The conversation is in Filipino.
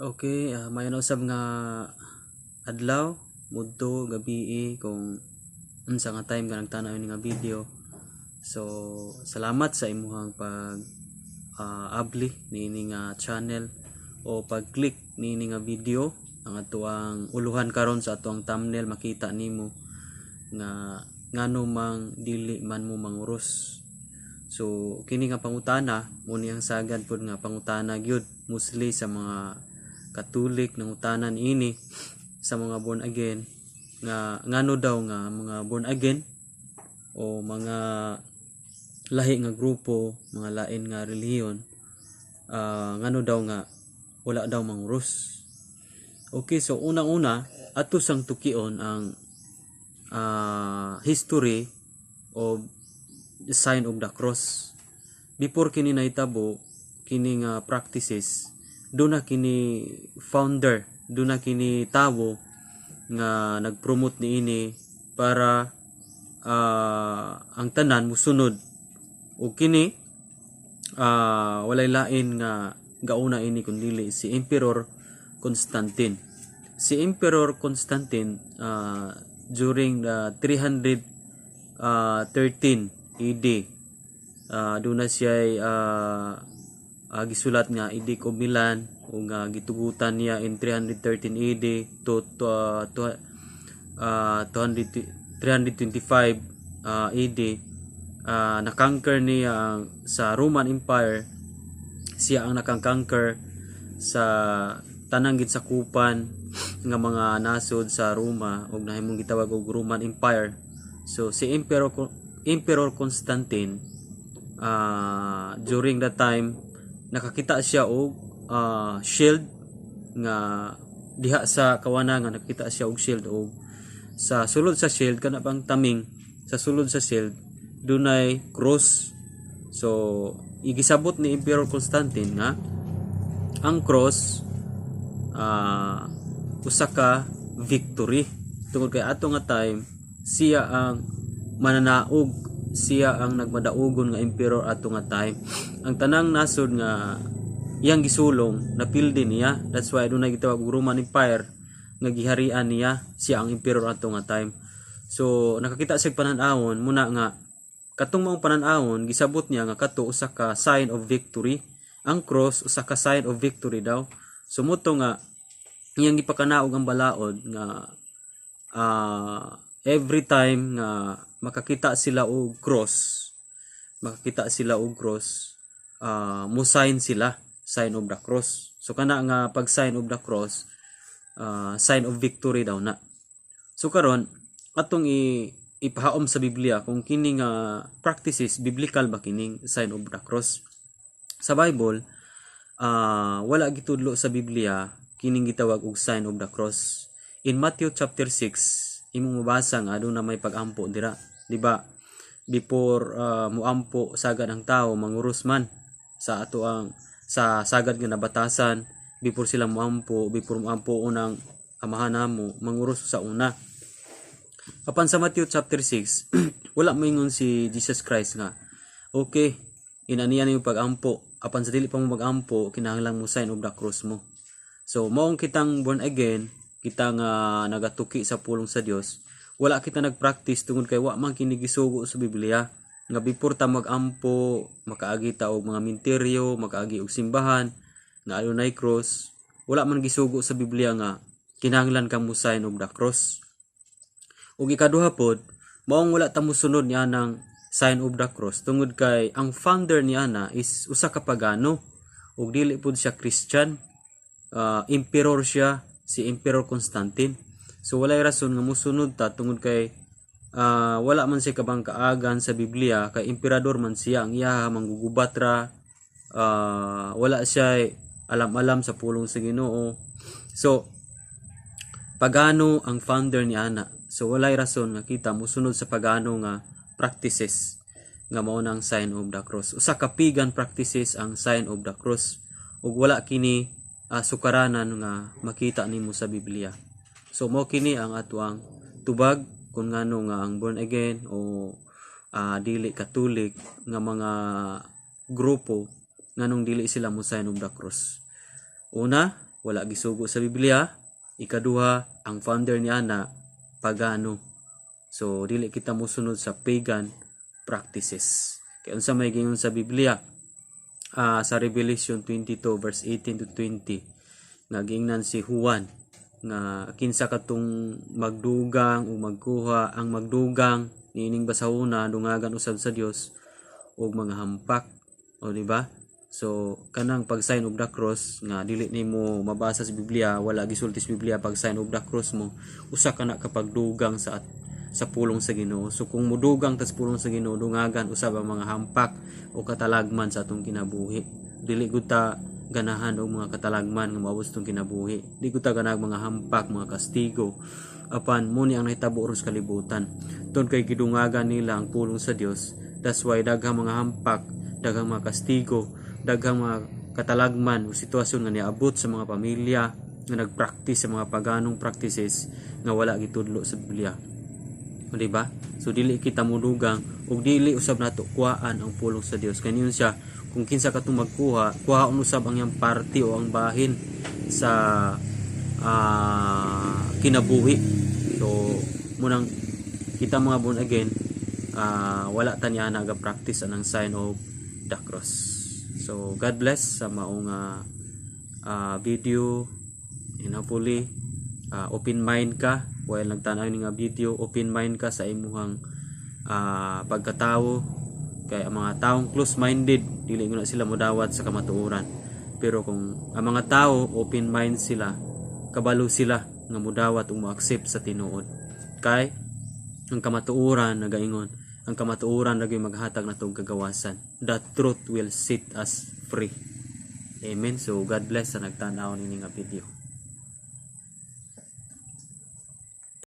Okay, may usab nga adlaw, mudto, gabi kung unsa nga time ka nagtanaw ni nga video. So, salamat sa imuhang pag abli niini nga channel o pag-click niini nga video. Ang atuang uluhan karon sa atuang thumbnail makita nimo nga ngano mang dili man mo manguros. So, kini nga pangutana mo niyang sagad pod nga pangutana gyud mostly sa mga Katolik ng utanan ini sa mga born again nga ngano daw nga mga born again o mga lahi nga grupo, mga lain nga relihiyon, ngano daw nga wala daw manguros. Okay, so unang-una ato sang tukion ang history of the sign of the cross. Before kini nahitabo kini nga practices, doon na kini founder, doon na kini tawo nga nagpromote niini para ang tanan musunod. O kini walay lain nga gauna ini kundili si Emperor Constantine. Si Emperor Constantine during the 313 AD doon na siya gisulat nga Edict of Milan o nga gitugutan niya in 313 AD to 325 AD. Nakonquer niya sa Roman Empire. Siya ang nakang-conquer sa tanang gitsakupan nga mga nasod sa Roma ug nahimong gitawag og Roman Empire. So si Emperor Constantine during that time nakakita siya og shield nga diha sa kawana nga nakita siya og shield og sa sulod sa shield kana bang taming sa sulod sa shield dunay cross. So igisabot ni Emperor Constantine nga ang cross usa ka victory tungod kay ato nga time siya ang mananaog, siya ang nagmadaugon nga emperor ato nga time. Ang tanang nasod nga iyang gisulong napildi niya, that's why dunay gitawag og Roman Empire nga giharian niya, siya ang emperor ato nga time. So nakakita sig panan-awon muna nga katong maong panan-awon gisabot niya nga kato usa ka sign of victory. Ang cross usa ka sign of victory daw. So moto nga iyang gipakanaog ang balaod nga every time nga makakita sila og cross, mo sign sila, sign of the cross. So kana nga pag sign of the cross, sign of victory daw na. So karon atong ipahaom sa Biblia kung kini nga practices biblical ba kining sign of the cross. Sa Bible wala gitudlo sa Biblia kining gitawag og sign of the cross. In Matthew chapter 6 imong mabasa nga aduna may pag-ampo dira, di ba? Before muampo sagad ang tao manguros man sa ato ang sa sagad nga nabatasan, before sila muampo unang amahan namo manguros sa una. Apan sa Matthew chapter 6 wala moingon si Jesus Christ nga okay inaniyan yung pag-ampo, apan sa dili pa mo mag-ampo kinahanglan mo sign of the cross mo. So maong kitang born again, kita nga nagatuki sa pulong sa Dios, wala kita nagpractice tungod kay wa man kini gisugo sa Biblia nga before ta mag-ampo makaagi ta og mga minteryo, makaagi og simbahan nga adunay cross. Wala man gisugo sa Biblia nga kinahanglan kang mo sign of the cross. Ug ikaduha pod, maong wala ta mosunod niya ng sign of the cross tungod kay ang founder niya na is usa ka pagano ug dili pod siya Christian. Emperor siya, si Emperor Constantine. So walay rason nga mosunod ta tungod kay wala man siya kabang kaagan sa Biblia kay emperador man siya, ang iya manggugubat ra, wala siya alam-alam sa pulong sa Ginoo. So pagano ang founder ni ana. So walay rason nga kita mosunod sa pagano nga practices nga mao nang sign of the cross. Usa ka pagan practices ang sign of the cross ug wala kini sukaranan nga makita nimo sa Biblia. So mao kini ang atuang tubag kung ngano nga ang born again o dili Katolik nga mga grupo nganong dili sila mo sign of the cross. Una, wala gisugo sa Biblia. Ikaduha, ang founder niya na pagano. So dili kita mosunod sa pagan practices. Kaya unsa may gingon sa Biblia sa Revelation 22 verse 18 to 20 nga giingnan si Juan nga kinsa katong magdugang o magkuha. Ang magdugang niining basahona dungagan usab sa Dios og mga hampak, o di ba? So kanang pag sign of the cross nga dili nimo mabasa sa Biblia, wala gisulti sa Biblia, pag sign of the cross mo usa ka na kapag dugang sa pulong sa Ginoo. So kung mudugang tas pulong sa Ginoo, dungagan usab ang mga hampak o katalagman sa atong kinabuhi. Dili gud ta ganahan og mga katalagman nga maubos tong kinabuhi. Di gud ta ganag mga hampak, mga kastigo. Apan mo ni ang nahitabo ron sa kalibutan. Tun kay gidungagan nila ang pulong sa Dios. That's why daghang mga hampak, daghang mga kastigo, daghang mga katalagman o sitwasyon nga niabot sa mga pamilya nga nagpractice sa mga paganong practices nga wala gitudlo sa Biblia. O diba? So dili kita mudugang ug dili usab nato kuhaan ang pulong sa Dios. Kaniyon siya, kung kinsa ka itong magkuha, kuhaon usab ang iyang party o ang bahin sa kinabuhi. So munang kita mga born again, wala tanya na aga-practice anang sign of the cross. So God bless sa maong video, and hopefully open mind ka while nagtanaw ni nga video. Open mind ka sa imuhang pagkatawo, kay ang mga taong close minded dili na sila modawat sa kamatuoran. Pero kung ang mga tao open mind sila, kabalo sila nga modawat ug mo-accept sa tinuod. Kay ang kamatuoran nagaingon, ang kamatuoran lagi maghatag natong kagawasan. The truth will set us free. Amen. So God bless sa nagtanaw nini nga video.